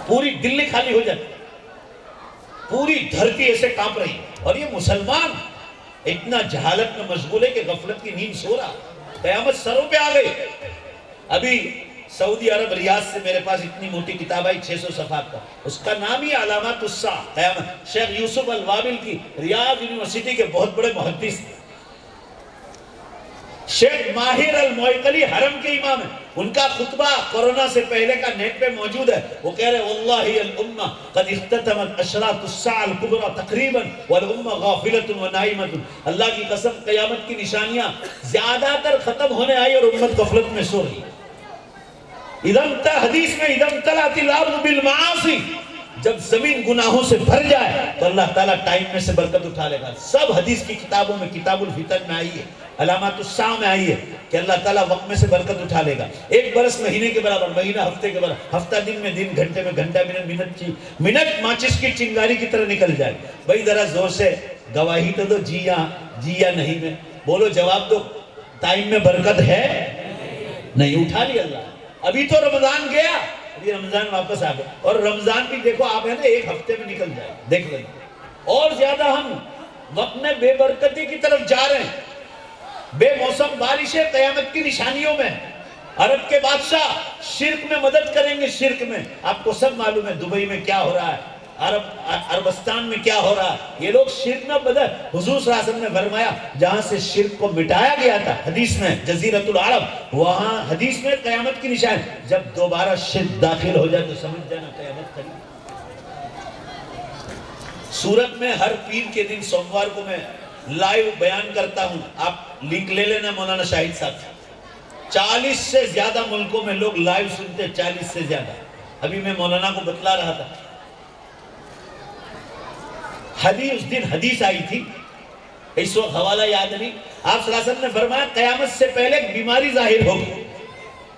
پوری دلی خالی ہو جاتی، پوری دھرتی ایسے کانپ رہی، اور یہ مسلمان اتنا جہالت میں مشغول ہے کہ غفلت کی نیند سو رہا، قیامت سروں پہ آ گئی۔ ابھی سعودی عرب ریاض سے میرے پاس اتنی موٹی کتاب آئی 600 صفحات کا، اس کا نام ہی علامات الساعہ، قیامت، شیخ یوسف الوابل کی، ریاض یونیورسٹی کے بہت بڑے محدث، شیخ ماہر الموئقلی حرم کے امام ہیں، ان کا خطبہ کورونا سے پہلے کا نیٹ پہ موجود ہے، وہ کہہ رہے واللہ الامہ قد اختتمت اشراط الساعة الکبریٰ تقریبا والامہ غافلۃ ونائمۃ، اللہ کی قسم قیامت کی نشانیاں زیادہ تر ختم ہونے آئی اور امت غفلت میں سو رہی۔ حدیث میں اذا امتلأت الارض بالمعاصی، جب زمین گناہوں سے بھر جائے تو اللہ تعالیٰ ٹائم میں سے برکت اٹھا لے گا۔ سب حدیث کی کتابوں میں، کتاب الفتن میں آئی ہے، علامات الساعہ میں آئی ہے کہ اللہ تعالیٰ وقت میں سے برکت اٹھا لے گا۔ ایک برس مہینے کے برابر، مہینہ ہفتے کے برابر، ہفتہ دن میں دن، گھنٹے میں گھنٹہ، منٹ ماچس کی چنگاری کی طرح نکل جائے۔ بھائی ذرا زور سے گواہی تو دو، جی یا نہیں میں، بولو جواب دو، ٹائم میں برکت ہے نہیں؟ اٹھا لی اللہ۔ ابھی تو رمضان گیا، ابھی رمضان واپس آ گیا، اور رمضان بھی دیکھو آپ ہے نا ایک ہفتے میں نکل جائے، دیکھ لیں، اور زیادہ ہم وقت میں بے برکتی کی طرف جا رہے ہیں۔ بے موسم بارشیں قیامت کی نشانیوں میں، عرب کے بادشاہ شرک میں مدد کریں گے، شرک میں، آپ کو سب معلوم ہے دبئی میں کیا ہو رہا ہے، عربستان میں کیا ہو رہا ہے، یہ لوگ شرک میں بدل۔ حضور صلی اللہ علیہ وسلم نے فرمایا جہاں سے شرک کو مٹایا گیا تھا، حدیث میں جزیرۃ العرب، وہاں حدیث میں قیامت کی نشان، جب دوبارہ شرک داخل ہو جائے تو سمجھ جانا قیامت قریب۔ سورت میں ہر پیر کے دن سوموار کو میں لائیو بیان کرتا ہوں، آپ لنک لے لینا مولانا شاہد صاحب۔ 40 سے زیادہ ملکوں میں لوگ لائیو سنتے ہیں، 40 سے زیادہ۔ ابھی میں مولانا کو بتلا رہا تھا، اس دن حدیث آئی تھی، اس وقت حوالہ یاد نہیں، آپ صلی اللہ علیہ وسلم نے فرمایا قیامت سے پہلے ایک بیماری ظاہر ہوگی،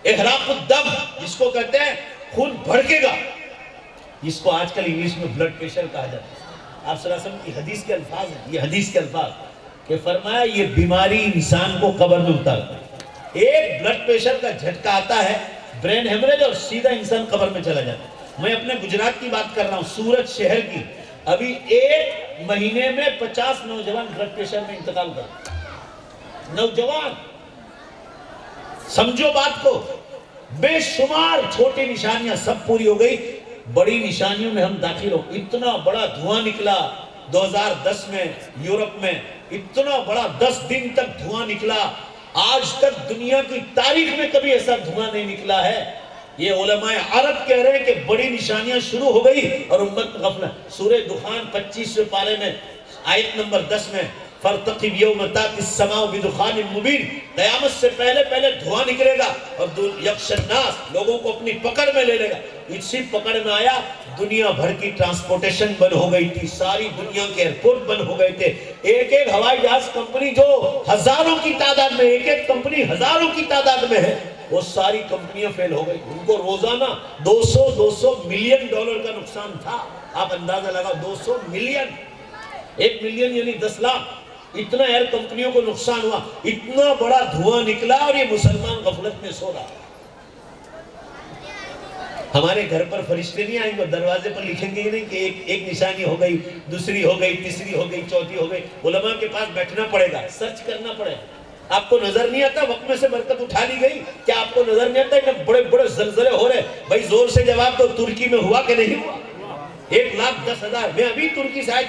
احراق الدم، جس کو کہتے ہیں خون بھڑکے گا، جس کو آج کل انگلش میں بلڈ پریشر کہا جاتا ہے۔ آپ صلی اللہ علیہ وسلم کی حدیث کے الفاظ ہیں، یہ حدیث کے الفاظ کہ فرمایا یہ بیماری انسان کو قبر میں اتارتا ہے، ایک بلڈ پریشر کا جھٹکا آتا ہے، برین ہیمریج، اور سیدھا انسان قبر میں چلا جاتا ہے۔ میں اپنے گجرات کی بات کر رہا ہوں، سورت شہر کی، ابھی ایک مہینے میں 50 نوجوان بلڈ پریشر میں انتقال کر، نوجوان، سمجھو بات کو، بے شمار چھوٹی نشانیاں سب پوری ہو گئی، بڑی نشانیوں میں ہم داخل ہو۔ اتنا بڑا دھواں نکلا 2010 میں یورپ میں، اتنا بڑا 10 دن تک دھواں نکلا، آج تک دنیا کی تاریخ میں کبھی ایسا دھواں نہیں نکلا ہے۔ یہ علماء عرب کہہ رہے ہیں کہ بڑی نشانیاں شروع ہو گئی اور امت غفلت۔ سورہ دخان 25ویں پارے میں آیت نمبر 10 میں فَارْتَقِبْ يَوْمَ تَأْتِي السَّمَاءُ بِدُخَانٍ مُبِينٍ، قیامت سے پہلے دھواں نکلے گا اور یغشی الناس، لوگوں کو اپنی پکڑ میں لے لے گا۔ اسی پکڑ میں آیا، دنیا بھر کی ٹرانسپورٹیشن بند ہو گئی تھی، ساری دنیا کے ایئرپورٹ بند ہو گئے تھے، ایک ایک ہوائی جہاز کمپنی جو ہزاروں کی تعداد میں، ایک ایک کمپنی ہزاروں کی تعداد میں ہے، وہ ساری کمپنیاں فیل ہو گئی، ان کو روزانہ 200 ملین ڈالر کا نقصان تھا۔ آپ اندازہ لگا 200 ملین، 1 ملین یعنی 10 لاکھ، اتنا ایئر کمپنیوں کو نقصان ہوا، اتنا بڑا دھواں نکلا، اور یہ مسلمان غفلت میں سو رہا۔ ہمارے گھر پر فرشتے نہیں آئیں گے، دروازے پر لکھیں گے نہیں کہ ایک نشانی ہو گئی، دوسری ہو گئی، تیسری ہو گئی، چوتھی ہو گئی۔ علماء کے پاس بیٹھنا پڑے گا، سرچ کرنا پڑے گا۔ آپ کو نظر نہیں آتا وقت میں سے برکت اٹھا لی گئی؟ کیا آپ کو نظر نہیں آتا کہ بڑے بڑے زلزلے ہو رہے؟ بھائی زور سے جواب دو، ترکی میں ہوا کہ نہیں ہوا؟ 1,10,000، میں ابھی ترکی سے آئے،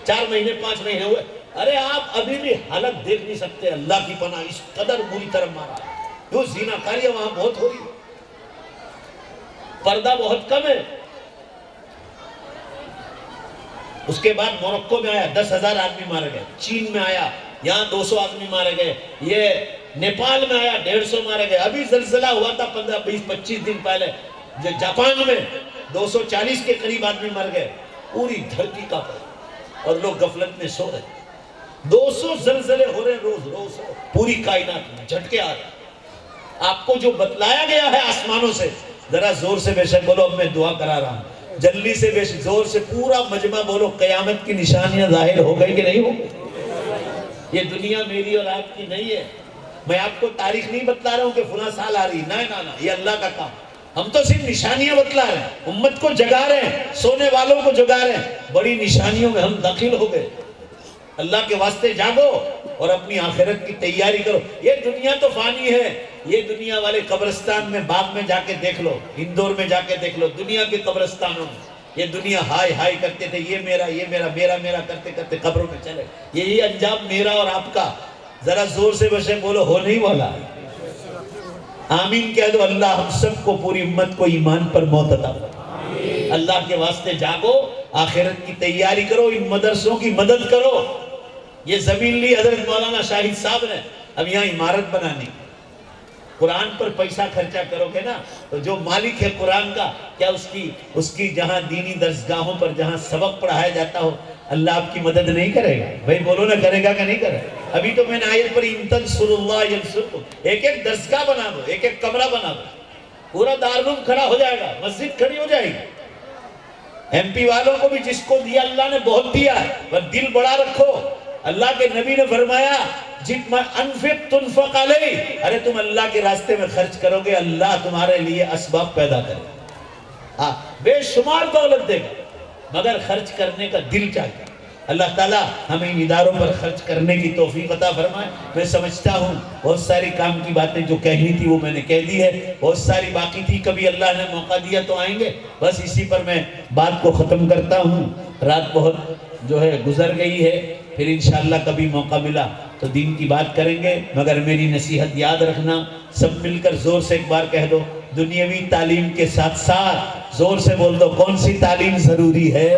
4 مہینے 5 مہینے ہوئے۔ ارے آپ ابھی بھی حالت دیکھ نہیں سکتے، اللہ کی پناہ، اس قدر بری طرح مارا ہے، کیوں زیناکاریاں وہاں بہت ہو رہی ہے، پردہ بہت کم ہے۔ اس کے بعد موروکو میں آیا، 10,000 آدمی مارے گئے، چین میں آیا، یہاں 200 آدمی مارے گئے، یہ نیپال میں آیا، 150 مارے گئے، ابھی زلزلہ ہوا تھا 15 20 25 دن پہلے جاپان میں 240 کے قریب آدمی مر گئے، پوری دھرتی کا پر، اور لوگ غفلت میں سو رہے۔ 200 زلزلے ہو رہے روز، پوری کائنات میں جھٹکے آ رہے۔ آپ کو جو بتلایا گیا ہے آسمانوں سے، ذرا زور سے بے شک بولو، اب میں دعا کرا رہا ہوں، جلدی سے بے شک زور سے پورا مجمع بولو، قیامت کی نشانیاں ظاہر ہو گئی کہ نہیں ہو گئی؟ یہ دنیا میری اور آپ کی نہیں ہے، میں آپ کو تاریخ نہیں بتلا رہا ہوں کہ فلاں سال آ رہی، نہ، یہ اللہ کا کام۔ ہم تو صرف نشانیاں بتلا رہے ہیں، امت کو جگا رہے ہیں، سونے والوں کو جگا رہے ہیں، بڑی نشانیوں میں ہم داخل ہو گئے۔ اللہ کے واسطے جاگو اور اپنی آخرت کی تیاری کرو۔ یہ دنیا تو فانی ہے، یہ دنیا والے قبرستان میں، باغ میں جا کے دیکھ لو، اندور میں جا کے دیکھ لو، دنیا کے قبرستانوں میں یہ دنیا ہائے ہائے کرتے تھے، یہ میرا یہ میرا میرا میرا کرتے کرتے قبروں میں چلے۔ یہی انجام میرا اور آپ کا۔ ذرا زور سے بشے بولو، ہو نہیں والا۔ آمین کہہ دو۔ اللہ ہم سب کو، پوری امت کو ایمان پر موت عطا فرمائے۔ اللہ کے واسطے جاگو، آخرت کی تیاری کرو، ان مدرسوں کی مدد کرو۔ یہ زمین لی حضرت مولانا شاہد صاحب نے، اب یہاں عمارت بنانی، قرآن پر پیسہ خرچہ کرو گے نا تو جو مالک ہے قرآن کا، کیا اس کی جہاں دینی درسگاہوں پر جہاں سبق پڑھایا جاتا ہو، اللہ آپ کی مدد نہیں کرے گا؟ بھائی بولو نا، کرے گا کہ نہیں کرے گا؟ ابھی تو میں نے آیت پر ان تنصروا اللہ ینصرکم، ایک ایک درسگاہ بنا دو، ایک ایک کمرہ بنا دو، پورا دارالعلوم کھڑا ہو جائے گا، مسجد کھڑی ہو جائے گی۔ ایم پی والوں کو بھی جس کو دیا اللہ نے بہت دیا ہے، بس دل بڑا رکھو۔ اللہ کے نبی نے فرمایا جتنا انفق تنفق علیہ، ارے تم اللہ کے راستے میں خرچ کرو گے، اللہ تمہارے لیے اسباب پیدا کرے گا، بے شمار دولت دے گا، مگر خرچ کرنے کا دل چاہیے۔ اللہ تعالیٰ ہمیں ان اداروں پر خرچ کرنے کی توفیق عطا فرمائے۔ میں سمجھتا ہوں بہت ساری کام کی باتیں جو کہنی تھی وہ میں نے کہہ دی ہے، بہت ساری باقی تھی، کبھی اللہ نے موقع دیا تو آئیں گے۔ بس اسی پر میں بات کو ختم کرتا ہوں۔ رات بہت جو ہے گزر گئی ہے، پھر انشاءاللہ کبھی موقع ملا تو دین کی بات کریں گے، مگر میری نصیحت یاد رکھنا، سب مل کر زور سے ایک بار کہہ دو، دنیاوی تعلیم کے ساتھ ساتھ زور سے بول دو، کون سی تعلیم ضروری ہے؟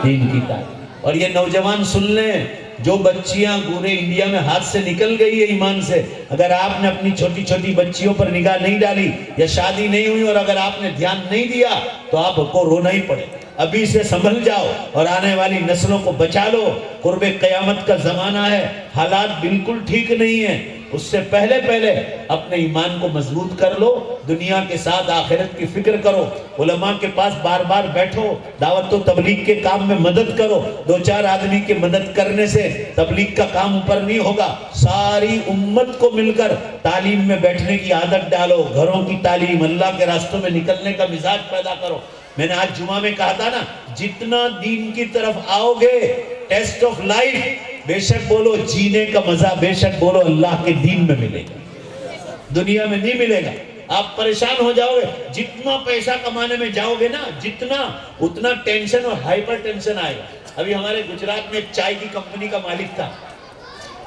دین کی تعلیم۔ اور یہ نوجوان سن لیں، جو بچیاں پورے انڈیا میں ہاتھ سے نکل گئی ہے ایمان سے، اگر آپ نے اپنی چھوٹی چھوٹی بچیوں پر نگاہ نہیں ڈالی یا شادی نہیں ہوئی اور اگر آپ نے دھیان نہیں دیا تو آپ کو رونا ہی پڑے۔ ابھی سے سنبھل جاؤ اور آنے والی نسلوں کو بچا لو۔ قرب قیامت کا زمانہ ہے، حالات بالکل ٹھیک نہیں ہیں، اس سے پہلے اپنے ایمان کو مضبوط کر لو، دنیا کے ساتھ آخرت کی فکر کرو، علماء کے پاس بار بار بیٹھو، دعوت و تبلیغ کے کام میں مدد کرو۔ دو چار آدمی کی مدد کرنے سے تبلیغ کا کام اوپر نہیں ہوگا، ساری امت کو مل کر تعلیم میں بیٹھنے کی عادت ڈالو، گھروں کی تعلیم، اللہ کے راستوں میں نکلنے کا مزاج پیدا کرو۔ میں نے آج جمعہ میں کہا تھا نا، جتنا دین کی طرف آؤ گے، ٹیسٹ آف لائف، بے شک بولو جینے کا مزہ، بے شک بولو اللہ کے دین میں ملے گا، دنیا میں نہیں ملے گا۔ آپ پریشان ہو جاؤ گے، جتنا پیسہ کمانے میں جاؤ گے نا، جتنا اتنا ٹینشن اور ہائپر ٹینشن آئے گا۔ ابھی ہمارے گجرات میں ایک چائے کی کمپنی کا مالک تھا،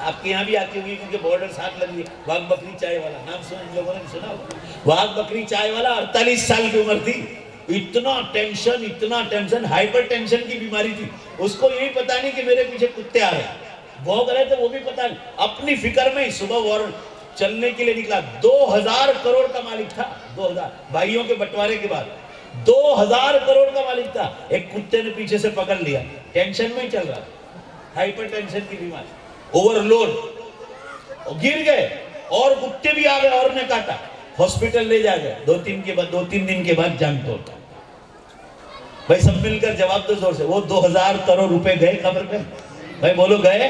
آپ کے یہاں بھی آتی ہوگی کیونکہ بارڈر ساتھ لگی ہے، واگ بکری چائے والا، نام سنا ان لوگوں نے سنا ہوگا؟ واگ بکری چائے والا 48 سال کی عمر تھی، اتنا ٹینشن، ہائپر ٹینشن کی بیماری تھی، اس کو یہی پتا نہیں کہ میرے پیچھے کتے آ رہے ہیں، بھوگ رہے تھے وہ بھی پتا نہیں، اپنی فکر میں ہی صبح وارن چلنے کے لیے نکلا۔ 2000 کروڑ کا مالک تھا، 2000 بھائیوں کے بٹوارے کے بعد 2000 کروڑ کا مالک تھا، ایک کتے نے پیچھے سے پکڑ لیا، ٹینشن میں ہی چل رہا، ہائپر ٹینشن کی بیماری، اوور لوڈ، گر گئے اور کتے بھی آ گئے اور نے کاٹا، ہاسپٹل لے جا گئے، 2-3 دن کے بعد جان توڑ۔ بھائی سب مل کر جواب دو زور سے، وہ 2000 کروڑ روپے گئے قبر پہ؟ بھائی بولو گئے؟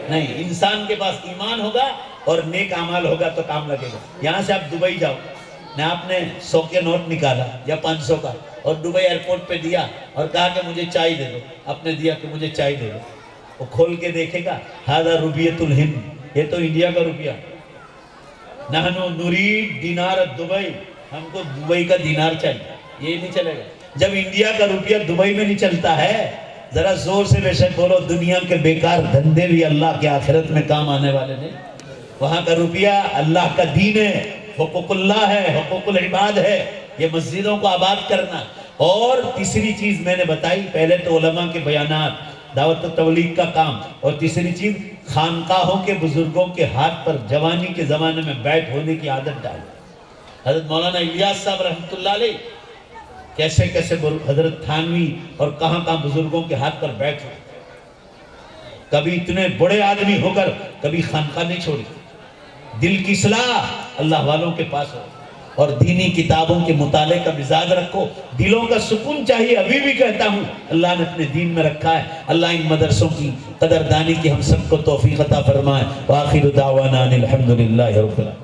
نہیں۔ انسان کے پاس ایمان ہوگا اور نیک اعمال ہوگا تو کام لگے گا۔ یہاں سے آپ دبئی جاؤ، نہ آپ نے 100 کے نوٹ نکالا یا 500 کا اور دبئی ایئرپورٹ پہ دیا اور کہا کہ مجھے چائے دے دو، آپ نے دیا کہ مجھے چائے دے دو، وہ کھول کے دیکھے گا، ھذا روپیۃ الہند، یہ تو انڈیا کا روپیہ، نحنو نرید دینار دبئی، ہم کو دبئی کا دینار چاہیے، یہ نہیں چلے گا۔ جب انڈیا کا روپیہ دبئی میں نہیں چلتا ہے، ذرا زور سے بے شک بولو، دنیا کے بیکار دھندے بھی اللہ کے آخرت میں کام آنے والے نہیں۔ وہاں کا روپیہ اللہ کا دین ہے، حقوق اللہ ہے، حقوق العباد ہے، یہ مسجدوں کو آباد کرنا۔ اور تیسری چیز میں نے بتائی، پہلے تو علماء کے بیانات، دعوت و تبلیغ کا کام، اور تیسری چیز خانقاہوں کے بزرگوں کے ہاتھ پر جوانی کے زمانے میں بیٹھ ہونے کی عادت ڈالی۔ حضرت مولانا الیاس صاحب رحمۃ اللہ علیہ کیسے حضرت تھانوی اور کہاں بزرگوں کے ہاتھ پر بیٹھ ہوئے، کبھی اتنے بڑے آدمی ہو کر کبھی خانقاہ نہیں چھوڑی۔ دل کی اصلاح اللہ والوں کے پاس ہو اور دینی کتابوں کے مطالعے کا مزاج رکھو، دلوں کا سکون چاہیے۔ ابھی بھی کہتا ہوں اللہ نے اپنے دین میں رکھا ہے، اللہ ان مدرسوں کی قدردانی کی ہم سب کو توفیق عطا فرمائے۔ وآخر دعوانا الحمدللہ رب العالمین۔